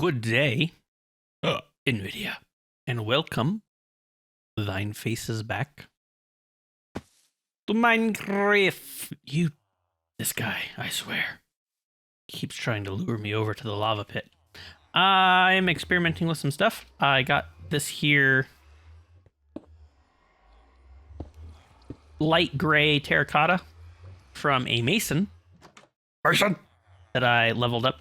Good day, NVIDIA, and welcome. Thine face is back to Minecraft. This guy, I swear, keeps trying to lure me over to the lava pit. I'm experimenting with some stuff. I got this here light gray terracotta from a mason that I leveled up.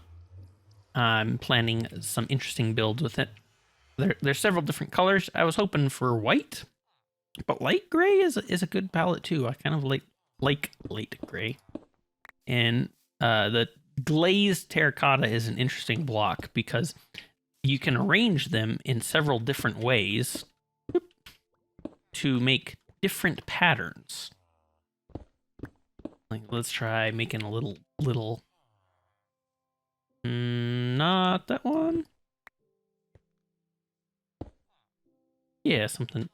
I'm planning some interesting builds with it. There's several different colors. I was hoping for white, but light gray is a good palette too. I kind of like light gray. And the glazed terracotta is an interesting block because you can arrange them in several different ways to make different patterns. Like, let's try making a little not that one. Yeah, something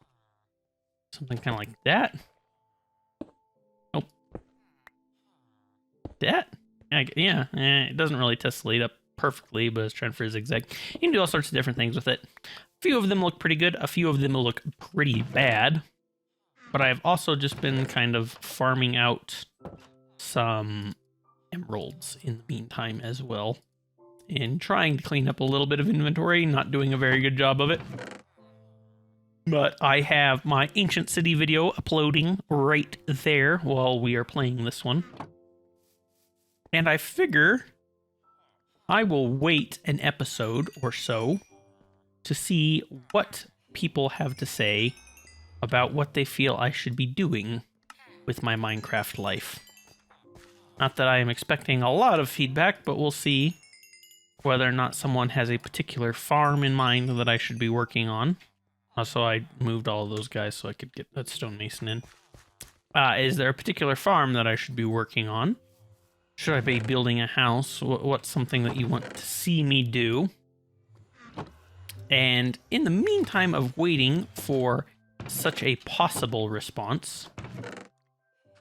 kind of like that. Oh, that. Yeah, it doesn't really tessellate up perfectly, but it's trying for a zigzag. You can do all sorts of different things with it. A few of them look pretty good. A few of them will look pretty bad. But I've also just been kind of farming out some emeralds in the meantime as well, and trying to clean up a little bit of inventory, not doing a very good job of it. But I have my Ancient City video uploading right there while we are playing this one. And I figure I will wait an episode or so to see what people have to say about what they feel I should be doing with my Minecraft life. Not that I am expecting a lot of feedback, but we'll see whether or not someone has a particular farm in mind that I should be working on. Also, I moved all of those guys so I could get that stonemason in. Is there a particular farm that I should be working on? Should I be building a house? What's something that you want to see me do? And in the meantime of waiting for such a possible response,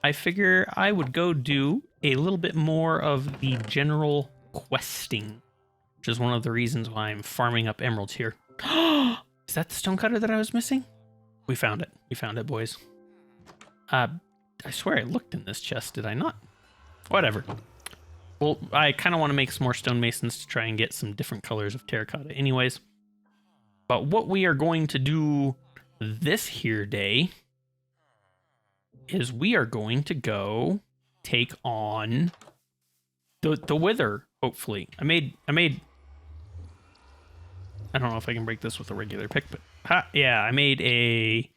I figure I would go do a little bit more of the general questing, which is one of the reasons why I'm farming up emeralds here. Is that the stonecutter that I was missing? We found it. We found it, boys. I swear I looked in this chest, did I not? Whatever. Well, I kind of want to make some more stonemasons to try and get some different colors of terracotta anyways. But what we are going to do this here day is we are going to go take on the wither, hopefully. I don't know if I can break this with a regular pick, but yeah, I made a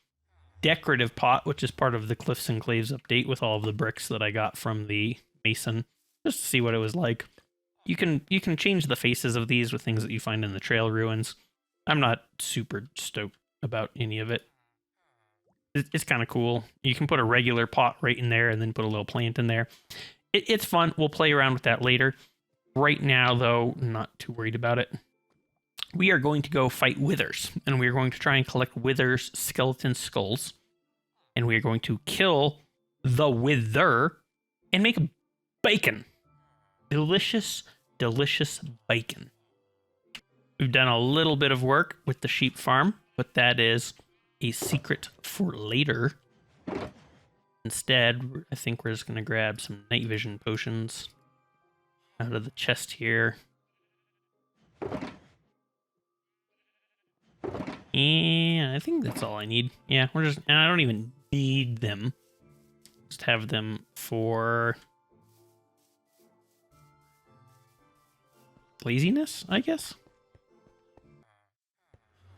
decorative pot, which is part of the Cliffs and Claves update with all of the bricks that I got from the mason, just to see what it was like. You can change the faces of these with things that you find in the trail ruins. I'm not super stoked about any of it. It's kind of cool. You can put a regular pot right in there and then put a little plant in there. It's fun. We'll play around with that later. Right now, though, I'm not too worried about it. We are going to go fight withers, and we are going to try and collect withers' skeleton skulls, and we are going to kill the wither and make bacon. Delicious, delicious bacon. We've done a little bit of work with the sheep farm, but that is a secret for later. Instead, I think we're just going to grab some night vision potions out of the chest here. And I think that's all I need. Yeah, and I don't even need them. Just have them for laziness, I guess.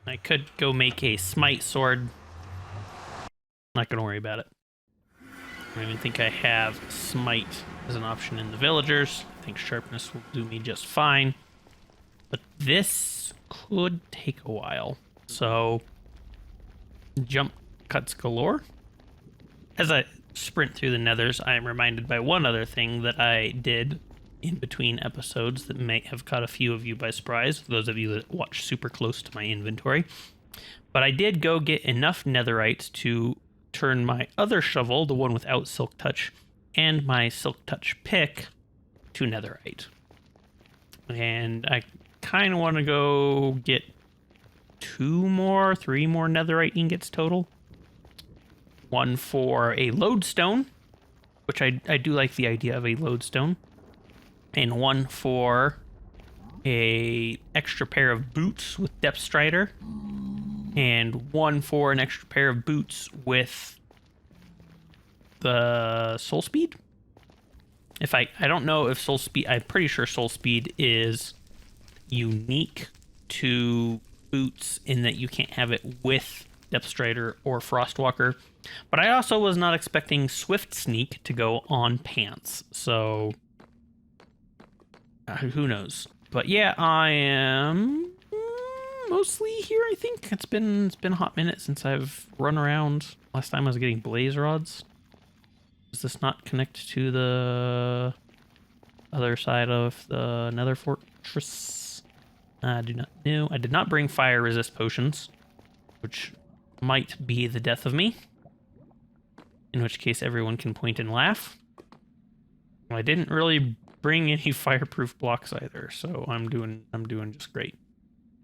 I could go make a smite sword. Not gonna worry about it. I don't even think I have smite as an option in the villagers. I think sharpness will do me just fine. But this could take a while. So, jump cuts galore. As I sprint through the nethers, I am reminded by one other thing that I did in between episodes that may have caught a few of you by surprise, those of you that watch super close to my inventory. But I did go get enough netherite to turn my other shovel, the one without silk touch, and my silk touch pick to netherite. And I kind of want to go get 3 more netherite ingots total. 1 for a lodestone, which I do like the idea of a lodestone. And 1 for a extra pair of boots with Depth Strider. And 1 for an extra pair of boots with the Soul Speed. If I don't know if Soul Speed, I'm pretty sure Soul Speed is unique to boots in that you can't have it with Depth Strider or Frostwalker. But I also was not expecting Swift Sneak to go on pants, so who knows? But yeah, I am mostly here. I think it's been a hot minute since I've run around. Last time I was getting blaze rods. Does this not connect to the other side of the Nether Fortress? I do not know. I did not bring fire resist potions, which might be the death of me. In which case everyone can point and laugh. Well, I didn't really bring any fireproof blocks either, so I'm doing just great.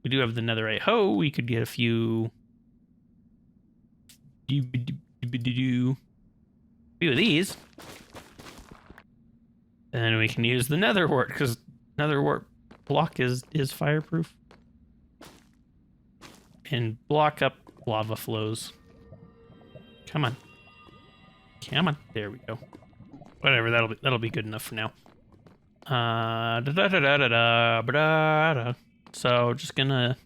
We do have the netherite hoe. We could get a few of these. And then we can use the nether wart, because nether wart block is fireproof. And block up lava flows. Come on. Come on. There we go. Whatever, that'll be good enough for now. So just gonna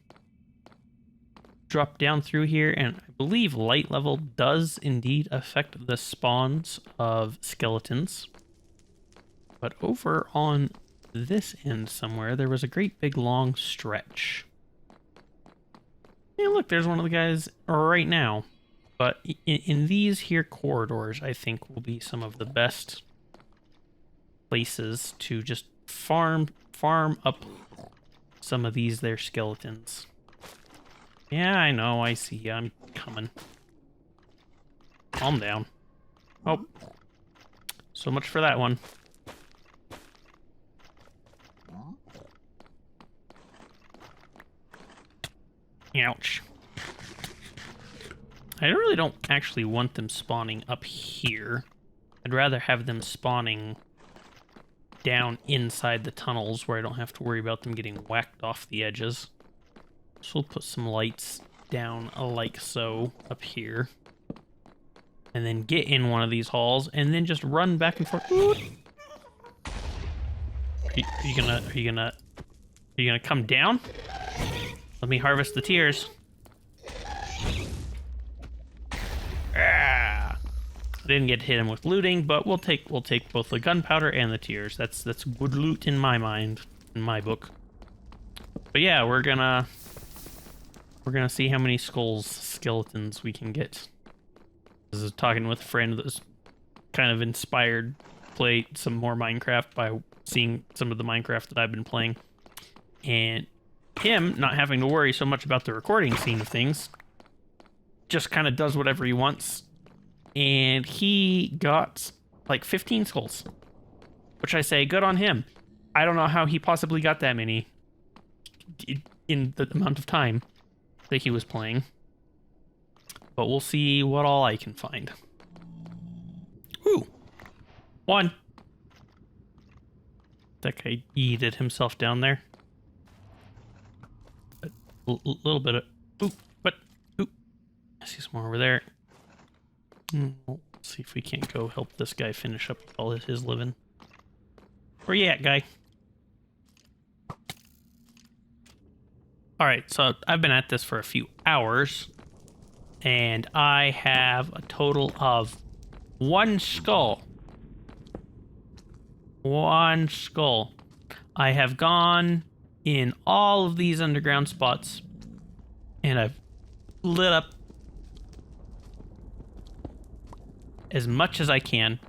drop down through here, and I believe light level does indeed affect the spawns of skeletons. But over on this end somewhere, there was a great big long stretch. Yeah, look, there's one of the guys right now. But in these here corridors, I think will be some of the best places to just farm up some of these there skeletons. Yeah, I know, I see ya. I'm coming. Calm down. Oh. So much for that one. Ouch. I really don't actually want them spawning up here. I'd rather have them spawning down inside the tunnels where I don't have to worry about them getting whacked off the edges. So we'll put some lights down like so up here. And then get in one of these halls and then just run back and forth. Are you gonna come down? Let me harvest the tears. Ah. I didn't get to hit him with looting, but we'll take both the gunpowder and the tears. That's good loot in my mind, in my book. But yeah, we're gonna see how many skeletons we can get. This is talking with a friend that was kind of inspired to play some more Minecraft by seeing some of the Minecraft that I've been playing. And him not having to worry so much about the recording scene of things, just kind of does whatever he wants. And he got like 15 skulls, which I say, good on him. I don't know how he possibly got that many in the amount of time that he was playing. But we'll see what all I can find. Ooh. 1. That guy yeeted himself down there. A little bit of... Ooh, what? Ooh. I see some more over there. We'll see if we can't go help this guy finish up all his living. Where you at, guy? Alright, so I've been at this for a few hours. And I have a total of 1 skull. 1 skull. I have gone in all of these underground spots, and I've lit up as much as I can.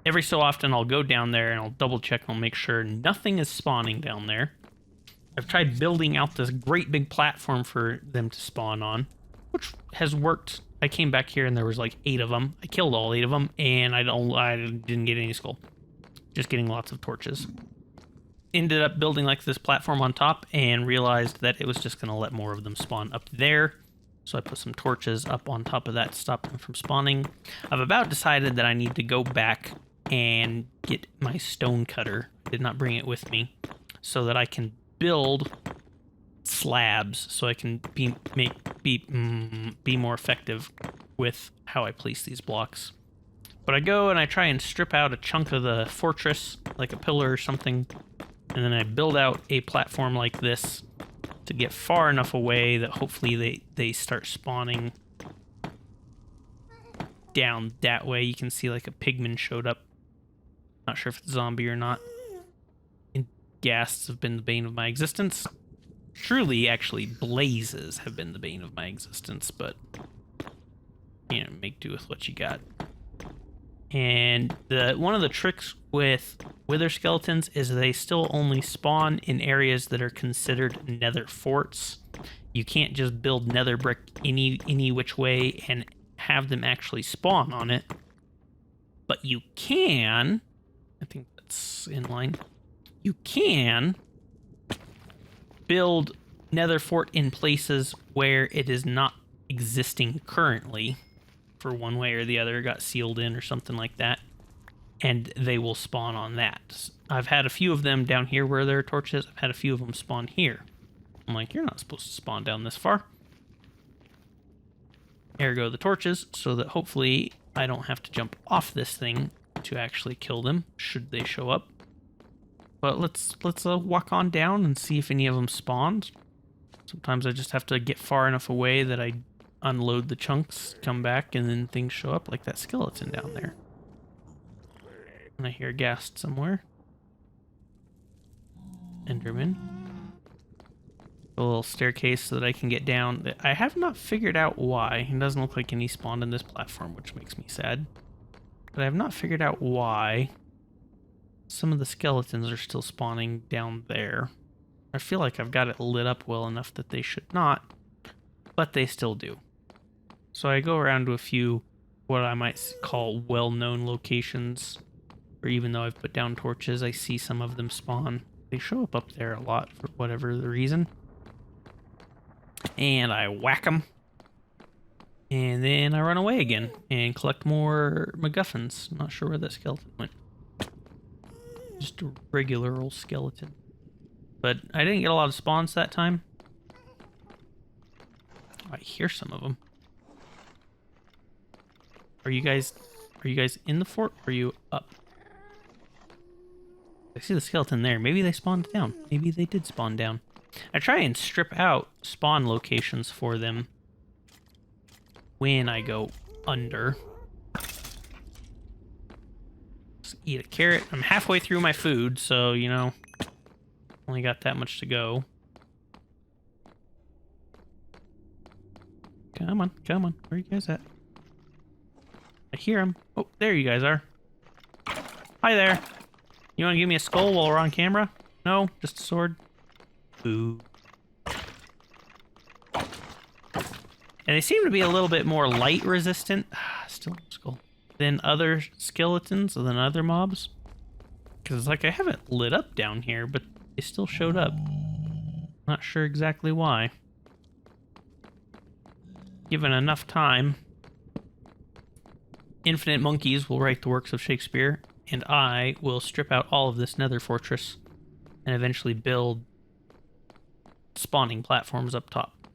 Every so often I'll go down there and I'll double check and I'll make sure nothing is spawning down there. I've tried building out this great big platform for them to spawn on, which has worked. I came back here and there was like 8 of them. I killed all 8 of them, and I didn't get any skull. Just getting lots of torches. ended up building like this platform on top and realized that it was just going to let more of them spawn up there. So I put some torches up on top of that to stop them from spawning. I've about decided that I need to go back and get my stone cutter. I did not bring it with me, so that I can build slabs, so I can be more effective with how I place these blocks. But I go and I try and strip out a chunk of the fortress, like a pillar or something, and then I build out a platform like this to get far enough away that hopefully they start spawning down that way. You can see like a pigman showed up. Not sure if it's a zombie or not. And ghasts have been the bane of my existence. Truly, actually, blazes have been the bane of my existence, but, you know, make do with what you got. And one of the tricks with wither skeletons is they still only spawn in areas that are considered nether forts. You can't just build nether brick any which way and have them actually spawn on it. But you can, I think that's in line, you can build nether fort in places where it is not existing currently. For one way or the other, got sealed in or something like that, and they will spawn on that. I've had a few of them down here where there are torches. I've had a few of them spawn here. I'm like, you're not supposed to spawn down this far. Ergo the torches, so that hopefully I don't have to jump off this thing to actually kill them should they show up. But let's walk on down and see if any of them spawned. Sometimes I just have to get far enough away that I unload the chunks, come back, and then things show up, like that skeleton down there. And I hear a ghast somewhere. Enderman. A little staircase so that I can get down. I have not figured out why. It doesn't look like any spawned in this platform, which makes me sad. But I have not figured out why some of the skeletons are still spawning down there. I feel like I've got it lit up well enough that they should not, but they still do. So I go around to a few what I might call well-known locations, or even though I've put down torches, I see some of them spawn. They show up there a lot for whatever the reason. And I whack them. And then I run away again and collect more MacGuffins. Not sure where that skeleton went. Just a regular old skeleton. But I didn't get a lot of spawns that time. I hear some of them. Are you guys in the fort, or are you up? I see the skeleton there. Maybe they spawned down. Maybe they did spawn down. I try and strip out spawn locations for them when I go under. Let's eat a carrot. I'm halfway through my food, so, you know, only got that much to go. Come on, come on. Where are you guys at? I hear them. Oh, there you guys are. Hi there. You want to give me a skull while we're on camera? No? Just a sword? Ooh. And they seem to be a little bit more light resistant. Still no skull. Than other skeletons, than other mobs. Because, like, I haven't lit up down here, but they still showed up. Not sure exactly why. Given enough time, infinite monkeys will write the works of Shakespeare, and I will strip out all of this nether fortress and eventually build spawning platforms up top.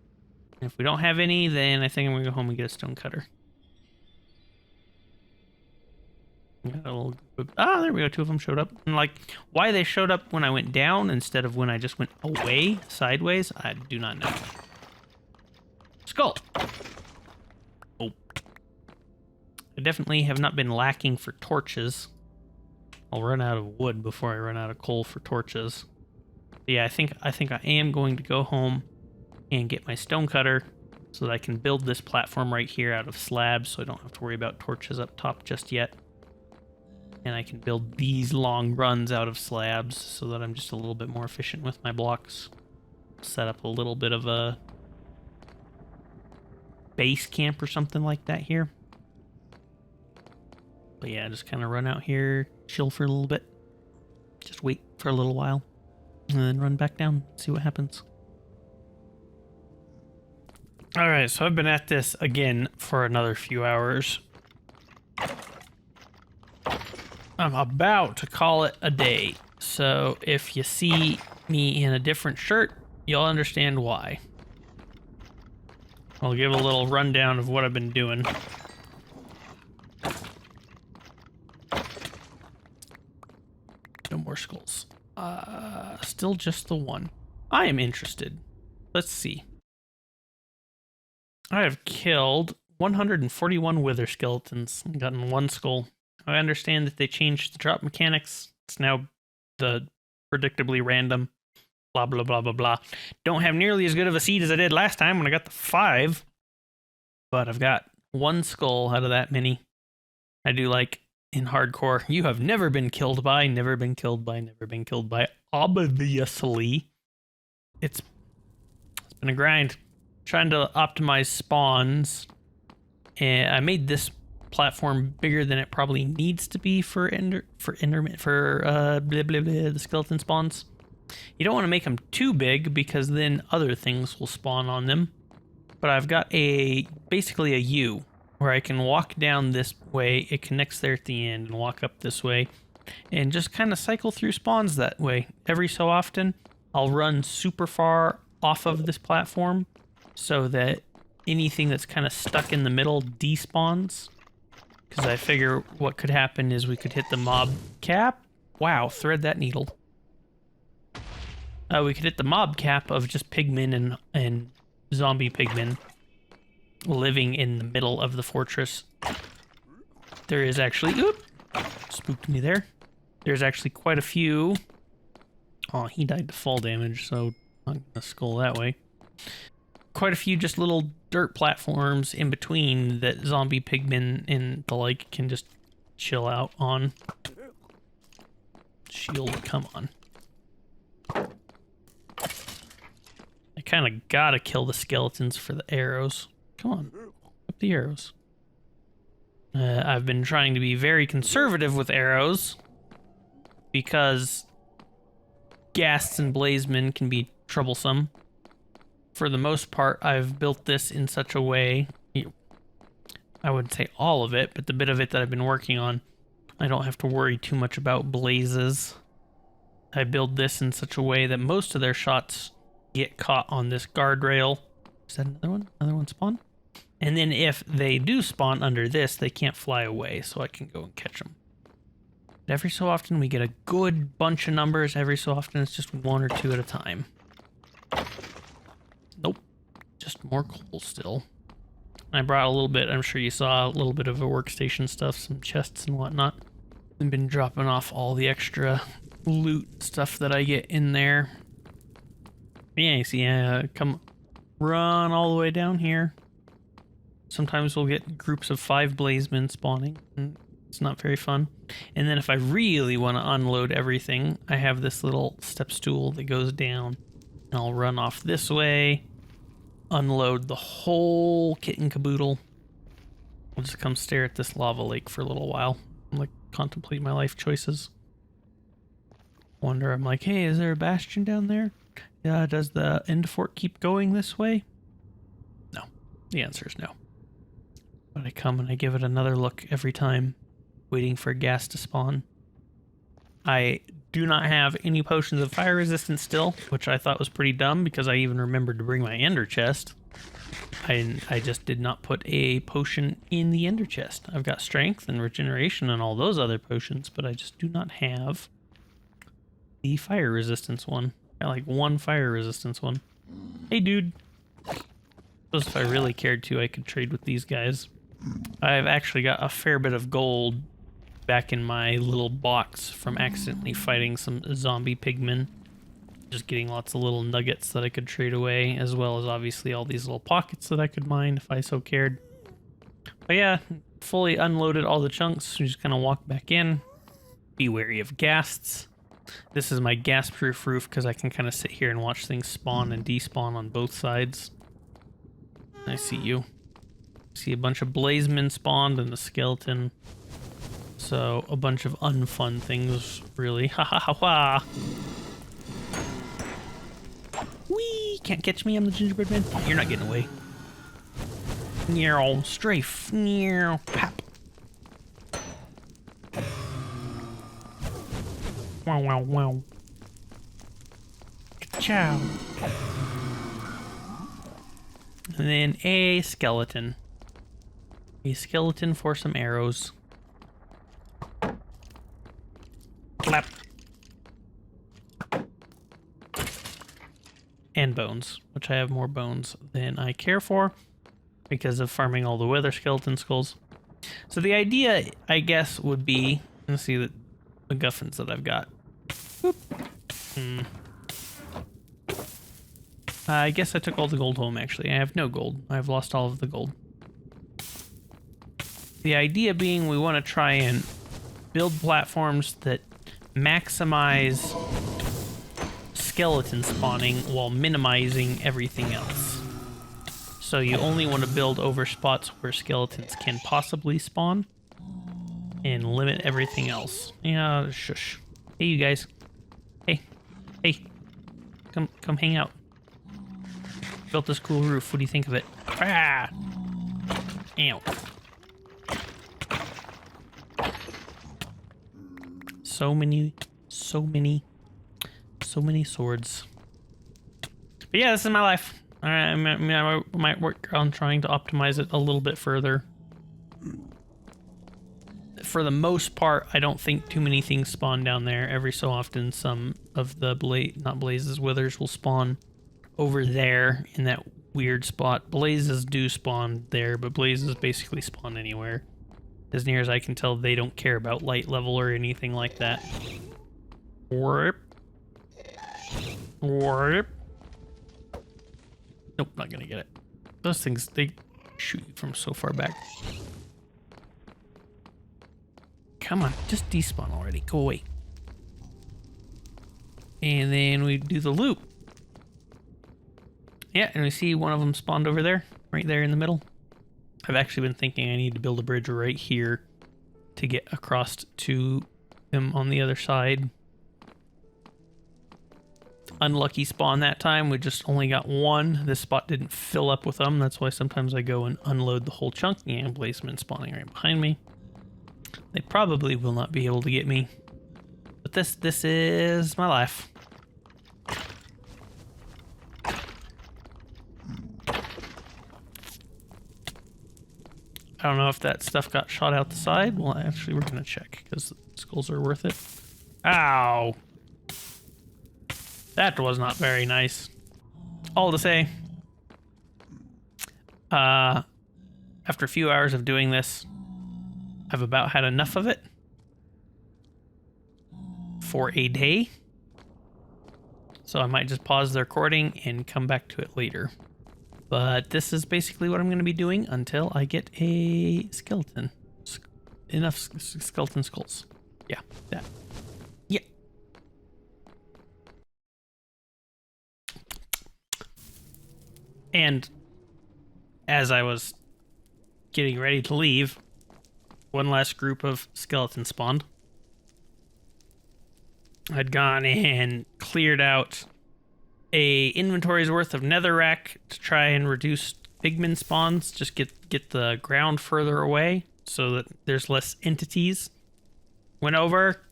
And if we don't have any, then I think I'm going to go home and get a stone cutter. Ah, there we go. Two of them showed up. And, like, why they showed up when I went down instead of when I just went away, sideways, I do not know. Skull! Oh. I definitely have not been lacking for torches. I'll run out of wood before I run out of coal for torches. But yeah, I think I am going to go home and get my stone cutter so that I can build this platform right here out of slabs so I don't have to worry about torches up top just yet. And I can build these long runs out of slabs so that I'm just a little bit more efficient with my blocks. Set up a little bit of a base camp or something like that here. But yeah, just kind of run out here, chill for a little bit. Just wait for a little while. and then run back down, see what happens. Alright, so I've been at this again for another few hours. I'm about to call it a day, so if you see me in a different shirt, you'll understand why. I'll give a little rundown of what I've been doing. No more skulls. Still just the one. I am interested. Let's see. I have killed 141 wither skeletons and gotten one skull. I understand that they changed the drop mechanics. It's now the predictably random. Blah, blah, blah, blah, blah. Don't have nearly as good of a seed as I did last time when I got the 5. But I've got one skull out of that many. I do like in hardcore, you have never been killed by, never been killed by, never been killed by. Obviously. It's been a grind. Trying to optimize spawns. And I made this platform bigger than it probably needs to be for the skeleton spawns. You don't want to make them too big because then other things will spawn on them. But I've got basically a U where I can walk down this way. It connects there at the end and walk up this way and just kind of cycle through spawns that way. Every so often, I'll run super far off of this platform so that anything that's kind of stuck in the middle despawns. Because I figure what could happen is we could hit the mob cap. Wow, thread that needle. We could hit the mob cap of just pigmen and zombie pigmen living in the middle of the fortress. There is actually... Oop! Spooked me there. There's actually quite a few... Oh, he died to fall damage, so I'm gonna skull that way. Quite a few just little dirt platforms in between that zombie pigmen and the like can just chill out on. Shield, come on. I kind of gotta kill the skeletons for the arrows. Come on, up the arrows. I've been trying to be very conservative with arrows because ghasts and blazemen can be troublesome. For the most part, I've built this in such a way, I wouldn't say all of it, but the bit of it that I've been working on, I don't have to worry too much about blazes. I build this in such a way that most of their shots get caught on this guardrail. Is that another one? Another one spawn? And then if they do spawn under this, they can't fly away, so I can go and catch them. But every so often we get a good bunch of numbers. Every so often it's just 1 or 2 at a time. Nope. Just more coal still. I brought a little bit, I'm sure you saw a little bit of a workstation stuff, some chests and whatnot. I've been dropping off all the extra loot stuff that I get in there. Yeah, you see, come run all the way down here. Sometimes we'll get groups of 5 blazemen spawning. And it's not very fun. And then if I really want to unload everything, I have this little step stool that goes down. And I'll run off this way, unload the whole kit and caboodle. I'll just come stare at this lava lake for a little while. I'm like, contemplate my life choices. I'm like, hey, is there a bastion down there? Yeah, does the end fort keep going this way? No. The answer is no. But I come and I give it another look every time, waiting for gas to spawn. I do not have any potions of fire resistance still, which I thought was pretty dumb because I even remembered to bring my ender chest. I just did not put a potion in the ender chest. I've got strength and regeneration and all those other potions, but I just do not have the fire resistance one. I got like 1 fire resistance one. Hey, dude. Suppose if I really cared to, I could trade with these guys. I've actually got a fair bit of gold back in my little box from accidentally fighting some zombie pigmen. Just getting lots of little nuggets that I could trade away, as well as obviously all these little pockets that I could mine if I so cared. But yeah, fully unloaded all the chunks. You just kind of walk back in. Be wary of ghasts. This is my gas-proof roof because I can kind of sit here and watch things spawn and despawn on both sides. I see you. See a bunch of blazemen spawned and a skeleton. So a bunch of unfun things, really. Ha ha ha ha! can't catch me. I'm the gingerbread man. You're not getting away. Meow, strafe. Meow, pap. Wow, wow, wow. Ciao. And then a skeleton. A skeleton for some arrows. Clap. And bones, which I have more bones than I care for because of farming all the wither skeleton skulls. So the idea, I guess, would be, let's see the MacGuffins that I've got. I guess I took all the gold home, actually. I have no gold. I've lost all of the gold. The idea being we want to try and build platforms that maximize skeleton spawning while minimizing everything else. So you only want to build over spots where skeletons can possibly spawn and limit everything else. Yeah, shush. Hey, you guys. Hey. Hey. Come hang out. Built this cool roof. What do you think of it? Ah! Ow. So many swords. But yeah, this is my life. I might work on trying to optimize it a little bit further. For the most part, I don't think too many things spawn down there. Every so often, some of the withers will spawn over there in that weird spot. Blazes do spawn there, but blazes basically spawn anywhere. As near as I can tell, they don't care about light level or anything like that. Warp. Warp. Nope, not gonna get it. Those things, they shoot you from so far back. Come on, just despawn already. Go away. And then we do the loop. Yeah, and we see one of them spawned over there, right there in the middle. I've actually been thinking I need to build a bridge right here to get across to them on the other side. Unlucky spawn that time. We just only got one. This spot didn't fill up with them. That's why sometimes I go and unload the whole chunk. Yeah, Blazeman spawning right behind me. They probably will not be able to get me. But this is my life. I don't know if that stuff got shot out the side. Well, actually, we're going to check because skulls are worth it. Ow. That was not very nice. All to say, after a few hours of doing this, I've about had enough of it for a day. So I might just pause the recording and come back to it later. But this is basically what I'm going to be doing until I get a skeleton. Enough skeleton skulls. Yeah, that. Yeah. And as I was getting ready to leave, one last group of skeletons spawned. I'd gone and cleared out a inventory's worth of netherrack to try and reduce pigman spawns. Just get the ground further away so that there's less entities. Went over,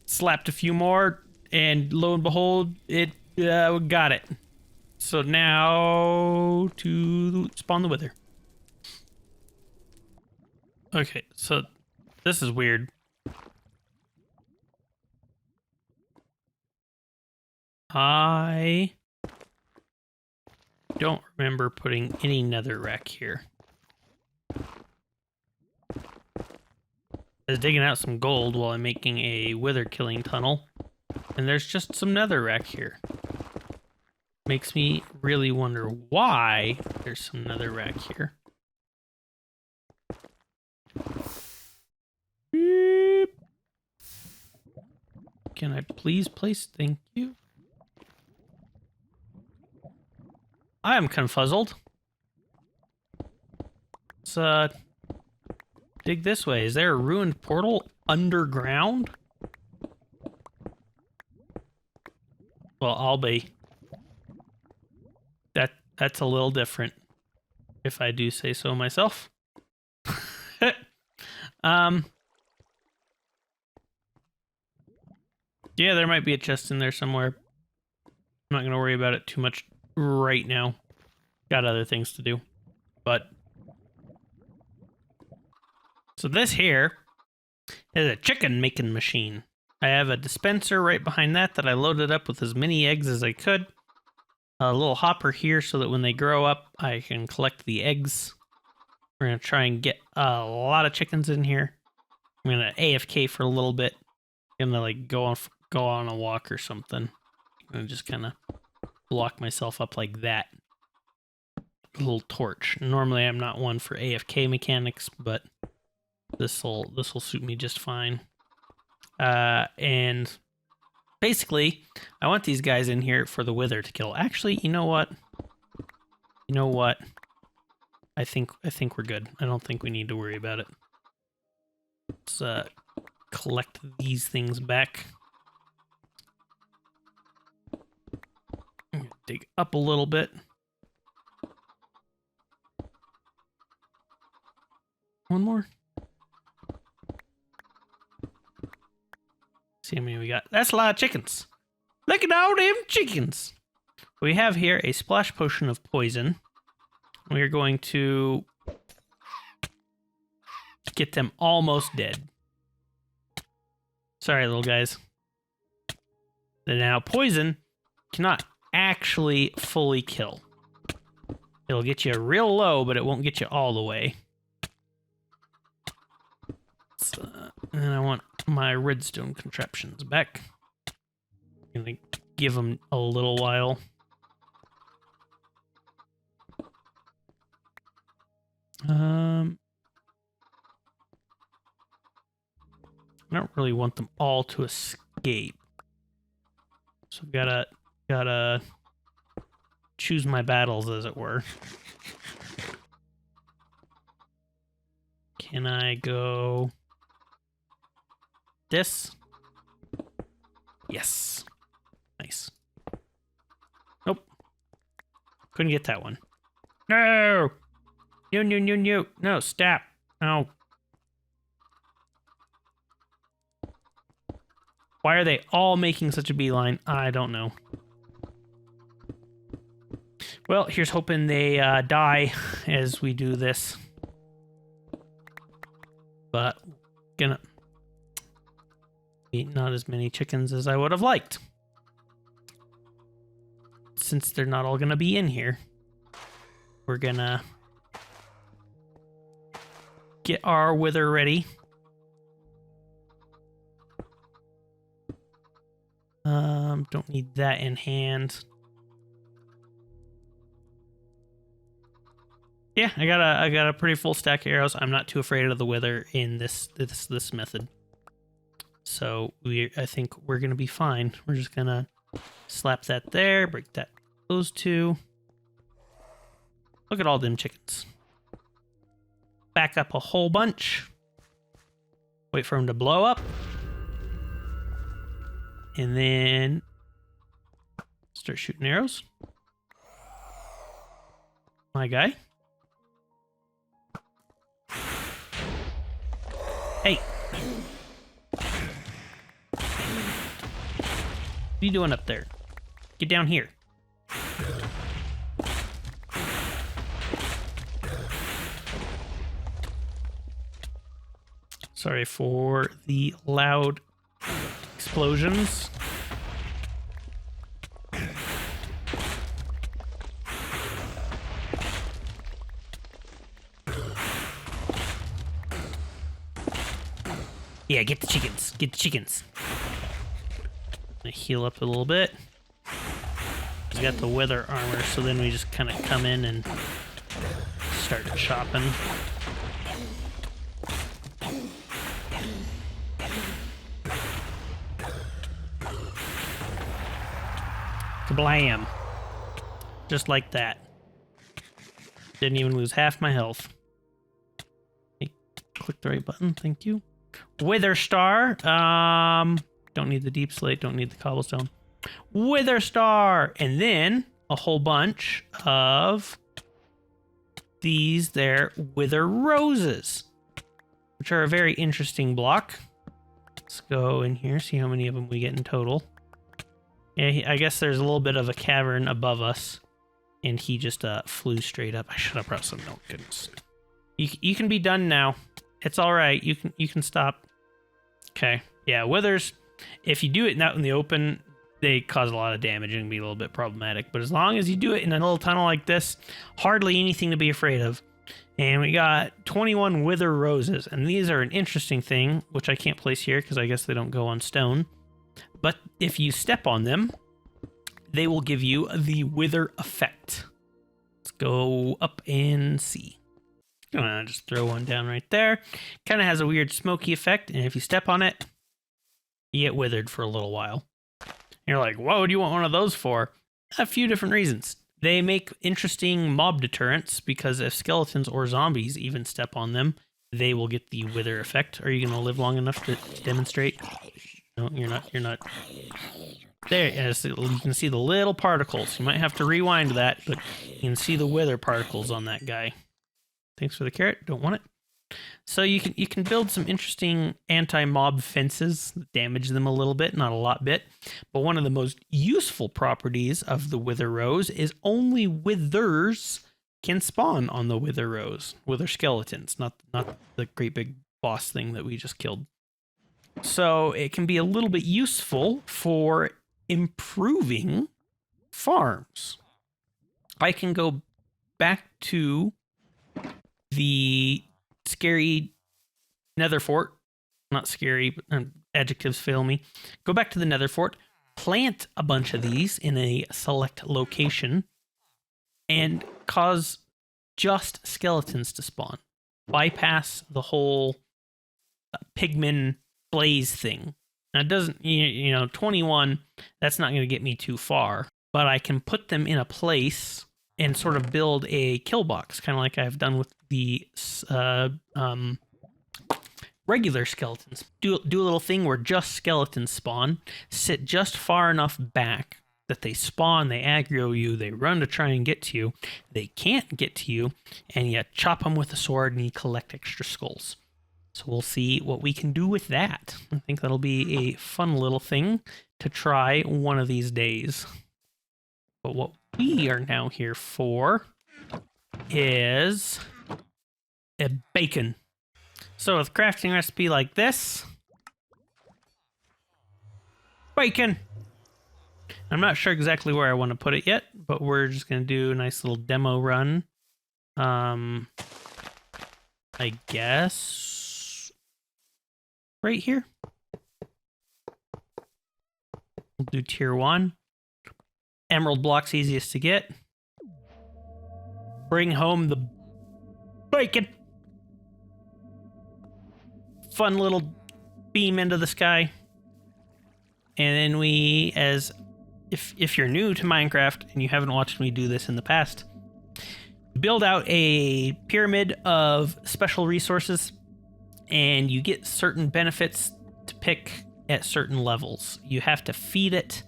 slapped a few more, and lo and behold, it got it. So now to spawn the wither. Okay, so this is weird. I don't remember putting any netherrack here. I was digging out some gold while I'm making a wither killing tunnel, and there's just some netherrack here. Makes me really wonder why there's some netherrack here. Beep. Can I please place? Thank you. I am confuzzled. Let's dig this way. Is there a ruined portal underground? Well, I'll be. That's a little different, if I do say so myself. Yeah, there might be a chest in there somewhere. I'm not going to worry about it too much right now. Got other things to do. But so this here is a chicken making machine. I have a dispenser right behind that I loaded up with as many eggs as I could. A little hopper here so that when they grow up, I can collect the eggs. We're going to try and get a lot of chickens in here. I'm going to AFK for a little bit. I'm going to like go on a walk or something. And just kind of lock myself up like that. A little torch. Normally I'm not one for AFK mechanics, but this'll suit me just fine. And basically, I want these guys in here for the wither to kill. Actually, you know what? I think we're good. I don't think we need to worry about it. Let's collect these things back. Dig up a little bit. One more. See how many we got. That's a lot of chickens. Look at all them chickens. We have here a splash potion of poison. We are going to get them almost dead. Sorry, little guys. Now, poison cannot actually fully kill. It'll get you real low, but it won't get you all the way. And I want my redstone contraptions back. I'm gonna give them a little while. I don't really want them all to escape. So I've gotta choose my battles, as it were. Can I go this? Yes. Nice. Nope. Couldn't get that one. No! No. No, stop. No. Why are they all making such a beeline? I don't know. Well, here's hoping they die as we do this. But gonna eat not as many chickens as I would have liked. Since they're not all gonna be in here, we're gonna get our wither ready. Don't need that in hand. Yeah, I got a pretty full stack of arrows. I'm not too afraid of the wither in this method. So I think we're gonna be fine. We're just gonna slap that there, break those two. Look at all them chickens. Back up a whole bunch. Wait for them to blow up. And then start shooting arrows. My guy. Hey. What are you doing up there? Get down here. Sorry for the loud explosions. Yeah, get the chickens. Get the chickens. I'm gonna heal up a little bit. We got the wither armor, so then we just kind of come in and start chopping. Kablam. Just like that. Didn't even lose half my health. Hey, click the right button, thank you. Wither Star. Don't need the deep slate, don't need the cobblestone. Wither Star! And then a whole bunch of these there Wither Roses, which are a very interesting block. Let's go in here, see how many of them we get in total. Yeah, I guess there's a little bit of a cavern above us, and he just flew straight up. I should have brought some milk. Goodness. You can be done now. It's all right. You can stop. Okay. Yeah, withers. If you do it out in the open, they cause a lot of damage and can be a little bit problematic. But as long as you do it in a little tunnel like this, hardly anything to be afraid of. And we got 21 Wither Roses, and these are an interesting thing, which I can't place here because I guess they don't go on stone. But if you step on them, they will give you the Wither effect. Let's go up and see. Just throw one down right there. Kind of has a weird smoky effect, and if you step on it, you get withered for a little while. You're like, what would you want one of those for? A few different reasons. They make interesting mob deterrents, because if skeletons or zombies even step on them, they will get the wither effect. Are you going to live long enough to demonstrate? No, you're not. There, yes, you can see the little particles. You might have to rewind that, but you can see the wither particles on that guy. Thanks for the carrot. Don't want it. So you can build some interesting anti-mob fences, damage them a little bit, not a lot bit. But one of the most useful properties of the Wither Rose is only withers can spawn on the Wither Rose. Wither skeletons, not the great big boss thing that we just killed. So it can be a little bit useful for improving farms. I can go back to the scary Nether Fort. Not scary, but adjectives fail me. Go back to the Nether Fort, plant a bunch of these in a select location, and cause just skeletons to spawn. Bypass the whole pigman blaze thing. Now, it doesn't, 21, that's not going to get me too far, but I can put them in a place and sort of build a kill box, kind of like I've done with the regular skeletons. Do a little thing where just skeletons spawn, sit just far enough back that they spawn, they aggro you, they run to try and get to you, they can't get to you, and you chop them with a sword and you collect extra skulls. So we'll see what we can do with that. I think that'll be a fun little thing to try one of these days. But what we are now here for is a bacon. So with crafting recipe like this, bacon. I'm not sure exactly where I want to put it yet, but we're just going to do a nice little demo run. I guess right here. We'll do tier 1. Emerald block's easiest to get. Bring home the bacon. Fun little beam into the sky. And then we, if you're new to Minecraft and you haven't watched me do this in the past, build out a pyramid of special resources, and you get certain benefits to pick at certain levels. You have to feed it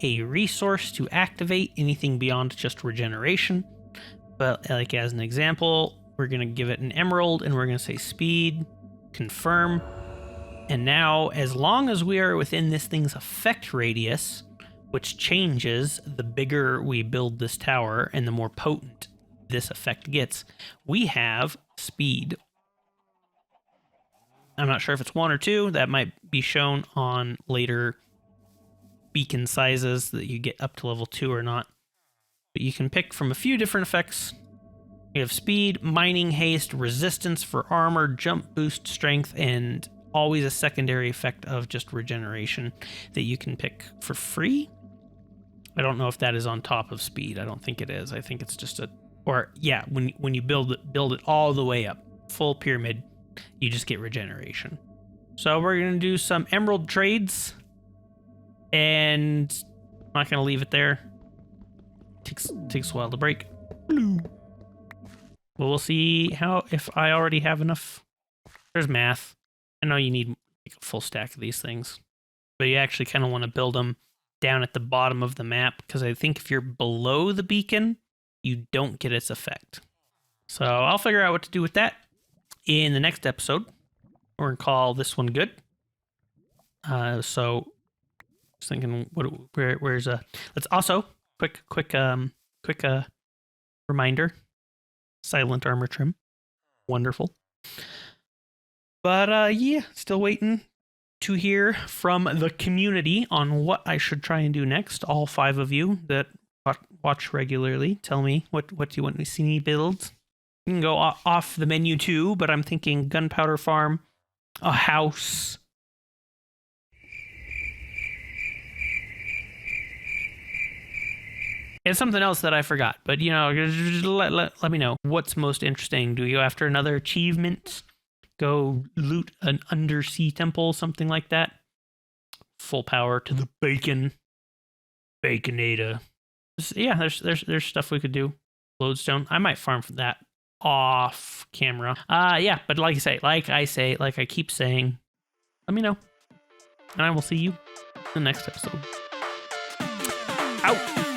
a resource to activate anything beyond just regeneration. But like as an example, we're going to give it an emerald, and we're going to say speed, confirm. And now, as long as we are within this thing's effect radius, which changes the bigger we build this tower and the more potent this effect gets, we have speed. I'm not sure if it's 1 or 2. That might be shown on later beacon sizes that you get up to level 2 or not. But you can pick from a few different effects. You have speed, mining, haste, resistance for armor, jump boost, strength, and always a secondary effect of just regeneration that you can pick for free. I don't know if that is on top of speed. I don't think it is. I think it's just when you build it all the way up, full pyramid, you just get regeneration. So we're going to do some emerald trades, and I'm not going to leave it there. Takes a while to break. Well, we'll see if I already have enough. There's math. I know you need a full stack of these things, but you actually kind of want to build them down at the bottom of the map, because I think if you're below the beacon, you don't get its effect. So I'll figure out what to do with that in the next episode. We're going to call this one good. So just thinking, where's let's also quick reminder. Silent armor trim. Wonderful. But yeah, still waiting to hear from the community on what I should try and do next. All 5 of you that watch regularly, tell me what do you want to see me build. You can go off the menu too, but I'm thinking gunpowder farm, a house, and something else that I forgot. But you know, let me know what's most interesting. Do you go after another achievement? Go loot an undersea temple, something like that. Full power to the bacon, baconada. Yeah, there's stuff we could do. Lodestone. I might farm for that off camera. Yeah, but like I keep saying, let me know, and I will see you in the next episode. Out.